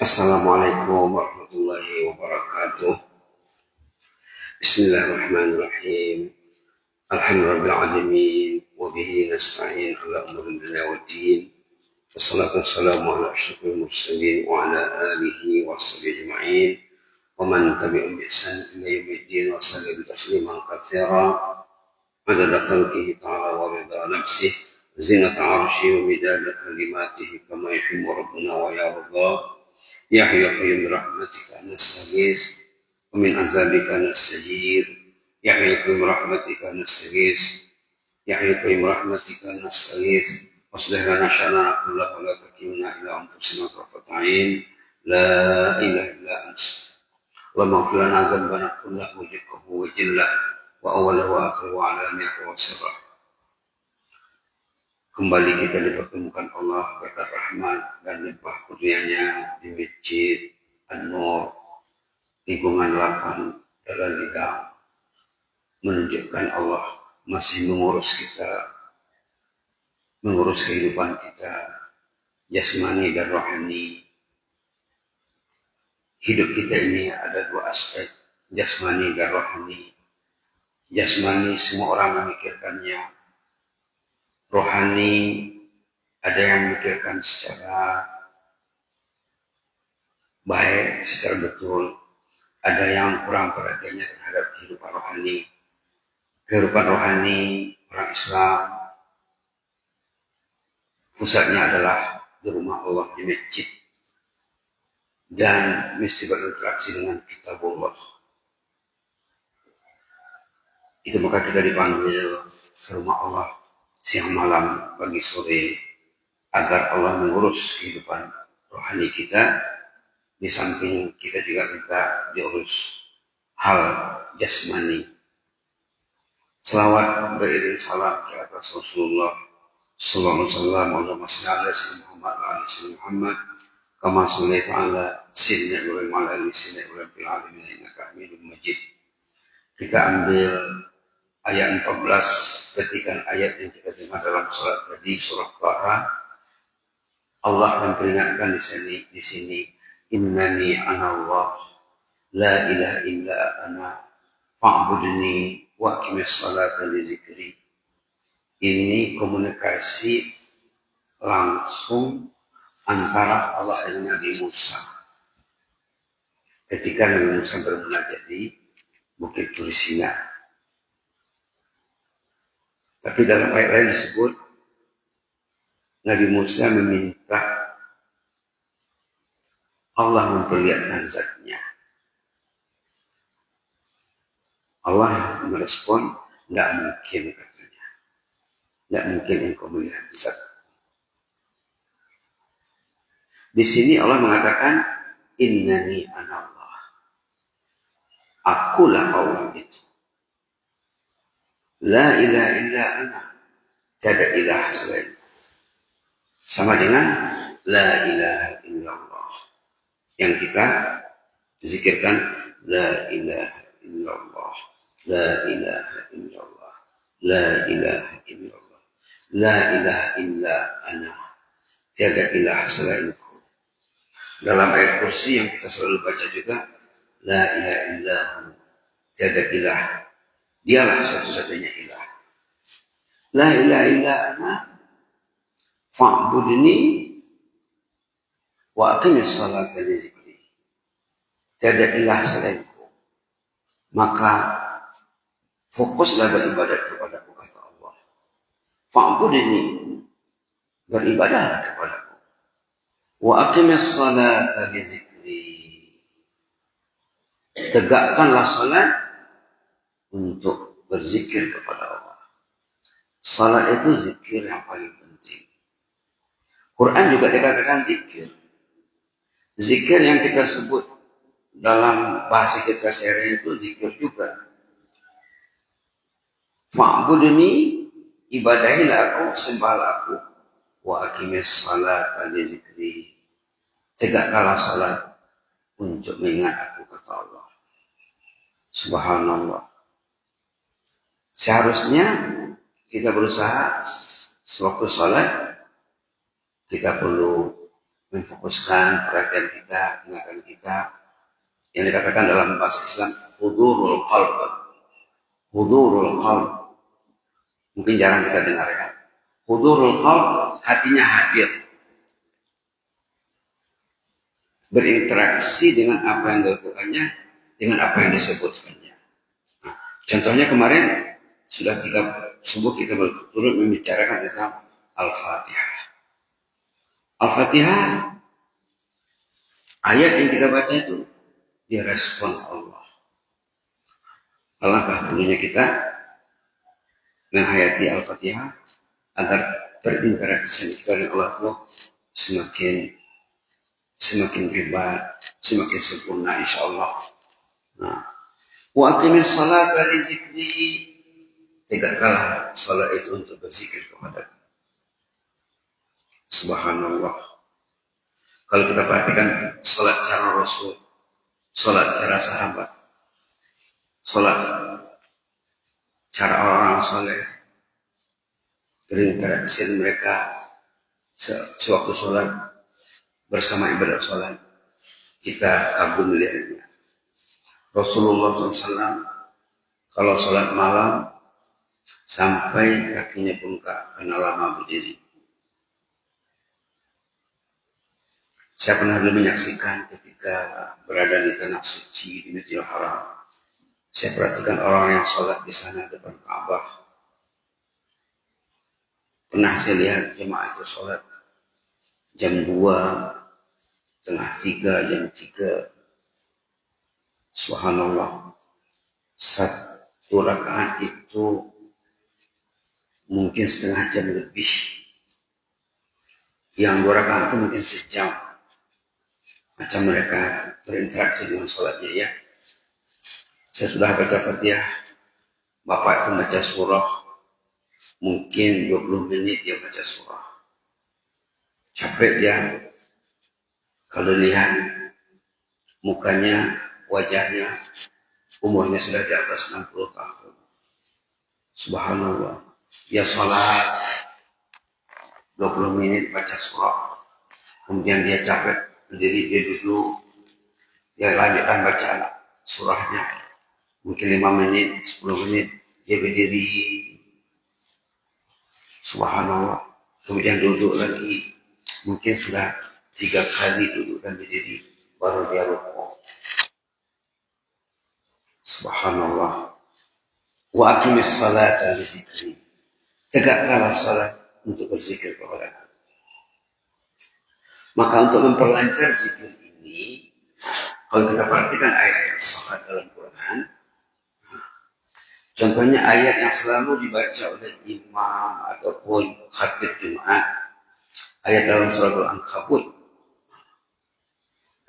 Assalamualaikum warahmatullahi wabarakatuh. Bismillahirrahmanirrahim. Alhamdulillahirrahmanirrahim. Wabihi nasta'in ala umuri dunia wa din. Wassalatu wassalamu ala asyrafil mursalin wa ala alihi wa sahbihi ajma'in. Wa man tabi'ahum bi ihsan ila yaumiddin wa sallim tasliman katsira. Adada khalqihi ta'ala wa rida nafsihi. Zinata 'arsyihi wa midada kalimatihi kama yuhibbu rabbuna wa yarda. Ya Hayyu ya Qayyum bi rahmatika nastaghits wa min azabika nastajir. Ya Hayyu ya Qayyum bi rahmatika nastaghits. Ya Hayyu ya Qayyum bi rahmatika nastaghits. Waslih lana sya'nana kullahu wa la takilna ila anfusina tarfata 'ain. La ilaha illa anta. Allahumma ighfir lana dhanbana kullahu dikkahu wa jillah wa awwalahu wa akhiruhu wa 'alaniyatahu wa sirrahu. Kembali kita dipertemukan Allah berkat rahmat dan limpah kurnianya di Masjid An-Nur lingkungan 8 Dalan Lidang, menunjukkan Allah masih mengurus kita, mengurus kehidupan kita jasmani dan rohani. Hidup kita ini ada dua aspek, jasmani dan rohani. Jasmani semua orang memikirkannya, rohani ada yang memikirkan secara baik, secara betul. Ada yang kurang perhatiannya terhadap kehidupan rohani. Kehidupan rohani orang Islam pusatnya adalah di rumah Allah, di masjid, dan mesti berinteraksi dengan kitabullah. Itu maka kita dipanggil ke rumah Allah siang malam, pagi sore, agar Allah mengurus kehidupan rohani kita. Di samping kita juga minta diurus hal jasmani. Selawat beriring salam ke atas Rasulullah sallallahu alaihi wasallam. Allahumma shalli ala sayyidina Muhammad wa ala sayyidina Muhammad kama shallaita ala sayyidina Ibrahim wa ala ali sayyidina Ibrahim fil alamin innaka Hamidum Majid. Kita ambil ayat 14, petikan ayat yang kita dengar dalam surat tadi, surah Taha. Allah memperingatkan di sini, innani anallah, la ilaha illa ana, fa'budni wa aqimis salata li zikri. Ini komunikasi langsung antara Allah dengan Nabi Musa. Ketika Nabi Musa bermunajat di Bukit Turi Sina. Tapi dalam ayat lain disebut Nabi Musa meminta Allah memperlihatkan zatnya. Allah merespon, tidak mungkin katanya. Tidak mungkin engkau melihat zat. Di sini Allah mengatakan, innani anallah. Akulah Allah itu. La ilaha illa ana. Tiada ilah selain. Sama dengan la ilaha illallah. Yang kita zikirkan la ilaha illallah. La ilaha illallah. La ilaha illallah. La ilaha illa ana. Tiada ilah selainku. Dalam ayat kursi yang kita selalu baca juga, la ilaha illahu. Tiada ilah. Dialah satu-satunya ilah. La ilaha illa ana fa'budni wa aqimis salata li zikri. Tiada ilah selainku. Maka fokuslah beribadat kepadaku, kata Allah. Fa'budni, beribadahlah kepadaku. Wa aqimis salata li zikri. Tegakkanlah salat untuk berzikir kepada Allah. Salat itu zikir yang paling penting. Quran juga dikatakan zikir. Zikir yang kita sebut dalam bahasa kita sehari itu zikir juga. Fa'budni, ibadahilah aku, sembahlah aku. Wa aqimis salata li zikri. Tegakkanlah salat untuk mengingat aku, kata Allah. Subhanallah. Seharusnya kita berusaha sewaktu salat kita perlu Memfokuskan perhatian kita, ingatan kita, yang dikatakan dalam bahasa Islam hudurul qalb. Hudurul qalb. Mungkin jarang kita dengar ya. Hudurul qalb, hatinya hadir. Berinteraksi dengan apa yang dilakukannya, dengan apa yang disebutkannya. Nah, contohnya kemarin sudah 3 subuh kita berturut membicarakan tentang Al-Fatihah. Al-Fatihah, ayat yang kita baca itu direspon Allah. Alangkah perlunya kita menghayati Al-Fatihah agar berinteraksi dengan Allah itu semakin hebat, semakin sempurna insyaallah. Nah, wa aqimis salata li dzikri, tegakkanlah salat itu untuk berzikir kepada Subhanallah. Kalau kita perhatikan salat cara Rasul, salat cara sahabat, salat cara orang-orang saleh, berinteraksi mereka sewaktu salat bersama ibadah salat, kita kagum melihatnya. Rasulullah SAW kalau salat malam sampai kakinya bengkak karena lama berdiri. Saya pernah dulu menyaksikan ketika berada di tanah suci di Masjidil Haram. Saya perhatikan orang yang sholat di sana depan Ka'bah. Pernah saya lihat jemaah itu sholat jam 2, setengah 3, jam 3. Subhanallah. 1 rakaat itu mungkin setengah jam lebih. Yang 2 rakaat itu mungkin sejam. Macam mereka berinteraksi dengan sholatnya ya. Saya sudah baca Fatihah, Bapak itu baca surah, mungkin 20 menit dia baca surah. Capek dia, kalau lihat mukanya, wajahnya, umurnya sudah di atas 60 tahun. Subhanallah. Dia sholat 20 menit baca surah, kemudian dia capek, berdiri, dia duduk, dia lanjutkan bacaan surahnya. Mungkin 5 menit, 10 menit, dia berdiri. Subhanallah. Kemudian duduk lagi. Mungkin sudah 3 kali duduk dan berdiri, baru dia rukuk. Subhanallah. Wa aqimis salata li dzikri. Tegakkanlah salat untuk berzikir kepada Allah. Maka untuk memperlancar zikir ini, kalau kita perhatikan ayat-ayat salat dalam Quran, contohnya ayat yang selalu dibaca oleh imam ataupun khatib Jumat, ayat dalam surat Al-Ankabut.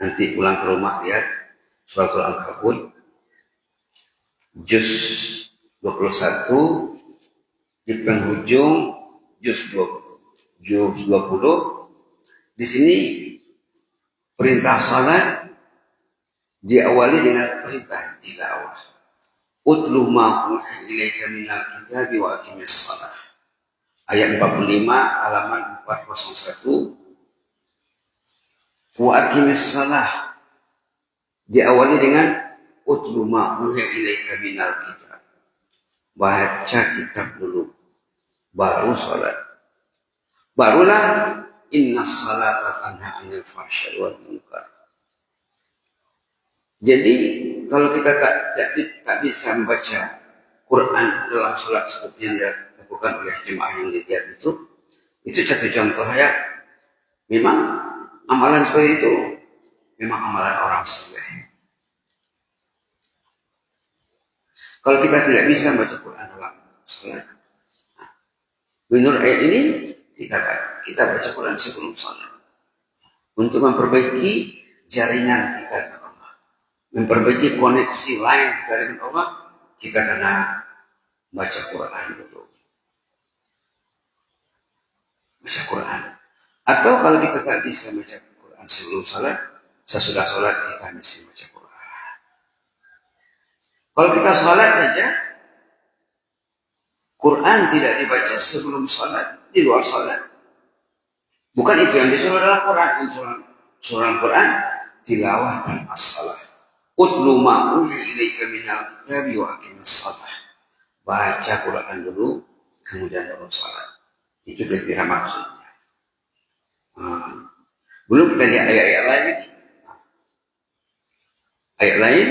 Nanti pulang ke rumah lihat surat Al-Ankabut juz 21 di penghujung juz 20. Di sini perintah salat diawali dengan perintah tilawah. Utlu ma uhiya ilaika minal kitabi wa aqimis shalah. Ayat 45 halaman 401. Wa aqimis shalah diawali dengan utlu ma uhiya ilaika minal kitab. Baca kitab dulu, baru salat. Barulah inna salata tanha 'anil fahsya'i wal munkar. Jadi kalau kita tak bisa membaca Quran dalam salat seperti yang dilakukan oleh jemaah yang dilihat itu satu contoh ya. Memang amalan seperti itu memang amalan orang saleh. Kalau kita tidak bisa membaca Quran dalam salat, menurut ayat ini kita baca Quran sebelum salat untuk memperbaiki jaringan kita dengan Allah, memperbaiki koneksi lain kita dengan Allah. Kita kena baca Quran dulu, baca Quran. Atau kalau kita tak bisa baca Quran sebelum salat, sesudah salat kita mesti baca Quran. Kalau kita salat saja, Quran tidak dibaca sebelum salat, di luar salat, Bukan itu yang disuruh dalam Quran. Surah Al-Quran tilawah dan as-salah. Utlu ma uhi ilaika minal kitabi wa aqimis shalah. Baca Quran dulu, kemudian baru salat. Itu kira maksudnya. Belum kita lihat ayat-ayat lain lagi. Ayat lain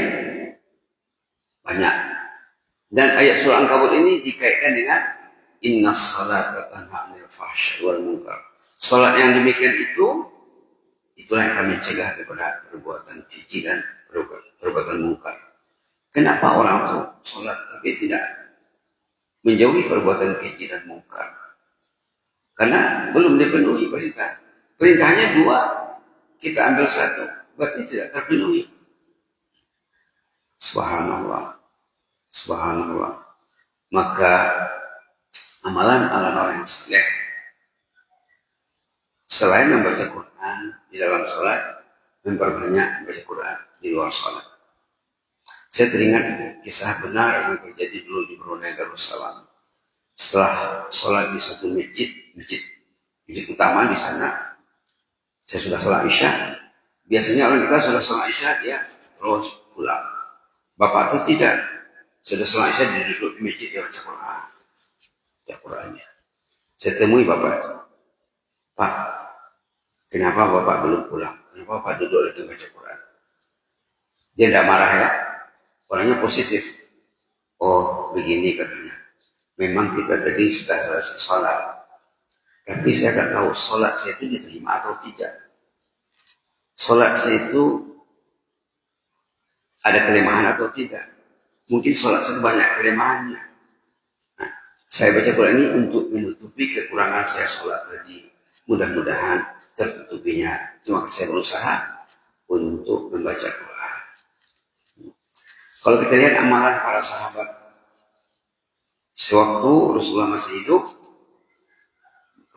banyak. Dan ayat surah Al-Ankabut ini dikaitkan dengan innas salata tanha 'anil fahsya'i wal munkar. Salat yang demikian itulah yang kami cegah daripada perbuatan keji dan perbuatan munkar. Kenapa orang itu salat tapi tidak menjauhi perbuatan keji dan munkar? Karena belum dipenuhi perintah. Perintahnya 2, kita ambil 1, berarti tidak terpenuhi. Subhanallah. Subhanallah. Maka amalan-amalan orang yang saleh selain membaca Quran di dalam sholat, memperbanyak membaca Quran di luar sholat. Saya teringat kisah benar yang terjadi dulu di Brunei Darussalam. Setelah sholat di satu masjid utama di sana, saya sudah sholat Isya. Biasanya orang kita sudah sholat Isya dia terus pulang. Bapak itu tidak. Sudah sholat Isya dia duduk di masjid dia baca Quran. Baca Qurannya. Saya temui bapak itu. Pak, kenapa bapak belum pulang? Kenapa bapak duduk lagi baca Quran? Dia tidak marah ya. Orangnya positif. Oh, begini katanya. Memang kita tadi sudah selesai sholat. Tapi saya tak tahu sholat saya itu diterima atau tidak. Sholat saya itu ada kelemahan atau tidak. Mungkin sholat saya banyak kelemahannya. Nah, saya baca Quran ini untuk menutupi kekurangan saya sholat tadi. Mudah-mudahan tertutupinya. Cuma saya berusaha untuk membaca Quran. Kalau kita lihat amalan para sahabat, sewaktu Rasulullah masih hidup,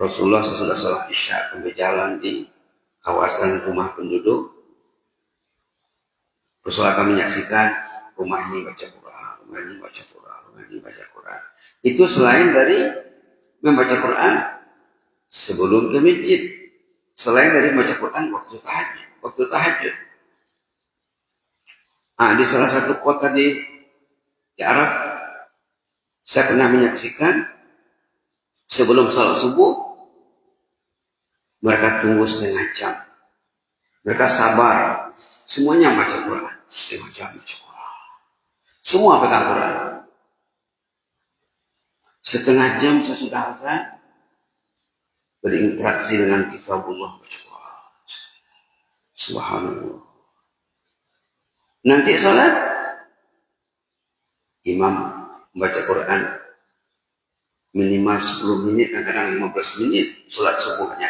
Rasulullah sesudah sholat Isya berjalan di kawasan rumah penduduk. Rasulullah akan menyaksikan rumah ini baca Quran, rumah ini baca Quran, rumah ini baca Quran. Itu selain dari membaca Quran sebelum ke masjid, selain dari membaca Quran waktu tahajud. Di salah satu kota di Arab, saya pernah menyaksikan sebelum salat subuh, mereka tunggu setengah jam. Mereka sabar, semuanya baca Quran, setengah jam baca Quran. Semua pegang Quran. Setengah jam sesudah azan, berinteraksi dengan kitabullah baca Quran. Subhanallah. Nanti salat, imam membaca Quran minimal 10 menit, kadang-kadang 15 menit salat subuhnya.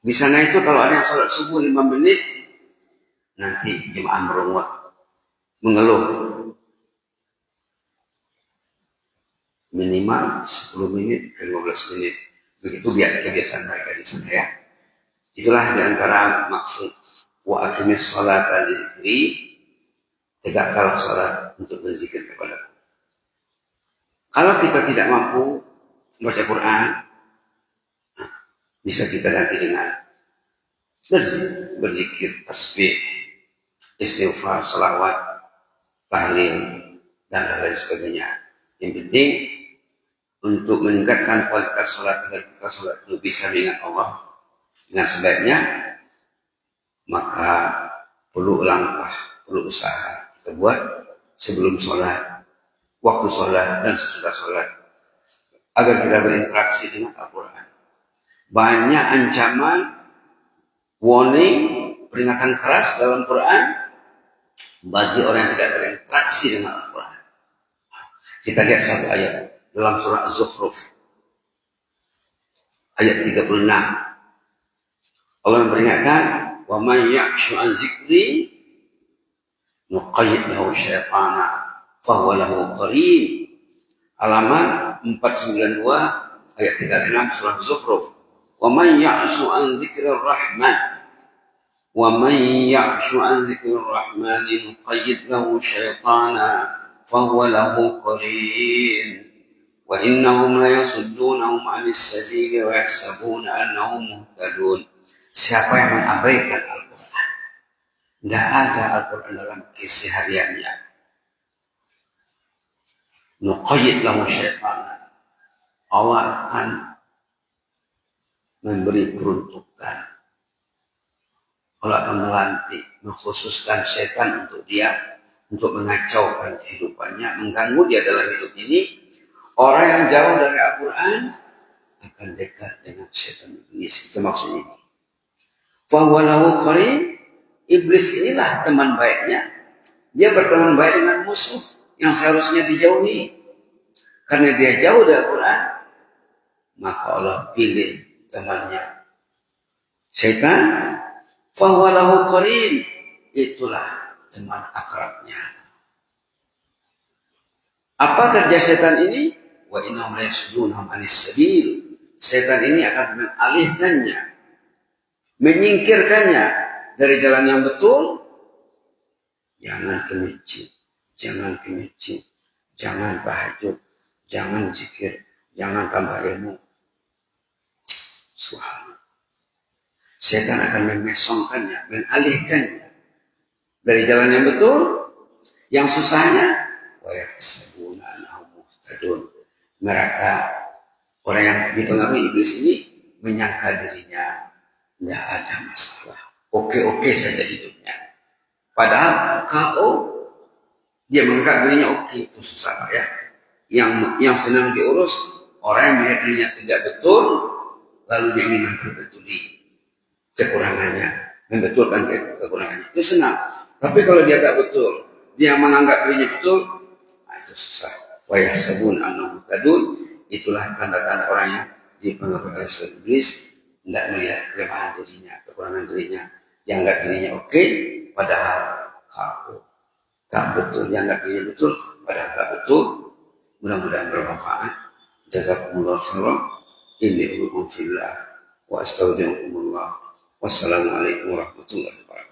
Di sana itu kalau ada yang salat subuh 5 menit, nanti jemaah merungut, mengeluh. Minimal 10 menit ke 15 menit. Begitu kebiasaan mereka di sana ya. Itulah di antara maksud wa aqimis sholata lidzikri, tegakkanlah salat untuk berzikir kepadaku. Kalau kita tidak mampu baca Quran, bisa kita ganti dengan berzikir, tasbih, istighfar, salawat, tahlil, dan lain sebagainya. Yang penting untuk meningkatkan kualitas salat agar kita salat itu bisa mengingat Allah dengan sebaiknya, maka perlu langkah, perlu usaha kita buat sebelum sholat, waktu sholat, dan sesudah sholat, agar kita berinteraksi dengan Al-Quran. Banyak ancaman, warning, peringatan keras dalam Quran bagi orang yang tidak berinteraksi dengan Al-Quran. Kita lihat satu ayat dalam surah Az-Zukhruf ayat 36. Allah memperingatkan, wa man ya'shu an zikri nuqayyid lahu syaitana fahuwa lahu qarin. Halaman 492 ayat 36 surah Zukhruf. Wa man ya'shu an dzikrir rahman nuqayyid lahu syaitana fahuwa lahu qarin. wa innahum la yasuddunahum 'anis sabili wa yahsabuna annahum muhtadun. Siapa yang mengabaikan Al-Quran, tidak ada Al-Quran dalam kesehariannya, nuqayyid lahu syaitan, Allah akan memberi peruntukan, Allah akan melantik, mengkhususkan syaitan untuk dia, untuk mengacaukan kehidupannya, mengganggu dia dalam hidup ini. Orang yang jauh dari Al-Quran akan dekat dengan syaitan iblis. Itu maksudnya ini. Fahuwa lahu qarin, iblis inilah teman baiknya. Dia berteman baik dengan musuh yang seharusnya dijauhi. Karena dia jauh dari Al-Quran, maka Allah pilih temannya syaitan. Fahuwa lahu qarin, itulah teman akrabnya. Apa kerja setan ini? Wa innahum la yasuddunahum 'anis sabil. Setan ini akan mengalihkannya, menyingkirkannya dari jalan yang betul. Jangan ke masjid, jangan ke masjid, jangan tahajud, jangan zikir, jangan tambah ilmu. Subhanallah. Setan akan memesongkannya, mengalihkannya dari jalan yang betul, yang susahnya. Wa yahsabuna annahum muhtadun. Mereka, orang yang dipengaruhi iblis ini, menyangka dirinya tidak ada masalah, oke-oke saja hidupnya. Padahal dia menganggap dirinya oke, itu susah ya. Yang senang diurus orang yang melihat dirinya tidak betul, lalu dia ingin memperbetuli kekurangannya, membetulkan kekurangannya, itu senang. Tapi kalau dia tak betul, dia menganggap dirinya betul, itu susah. Wa yahsabun annahum muhtadun, itulah tanda-tanda orang yang dipengaruhi oleh iblis, tidak melihat kelemahan dirinya, kekurangan dirinya, dianggap dirinya oke, padahal tak betul, dianggap dirinya betul, padahal tak betul. Mudah-mudahan bermanfaat. Jazakumullah khairan. Inni uhibbullah wa astaudiukumullah. Wassalamualaikum warahmatullahi wabarakatuh.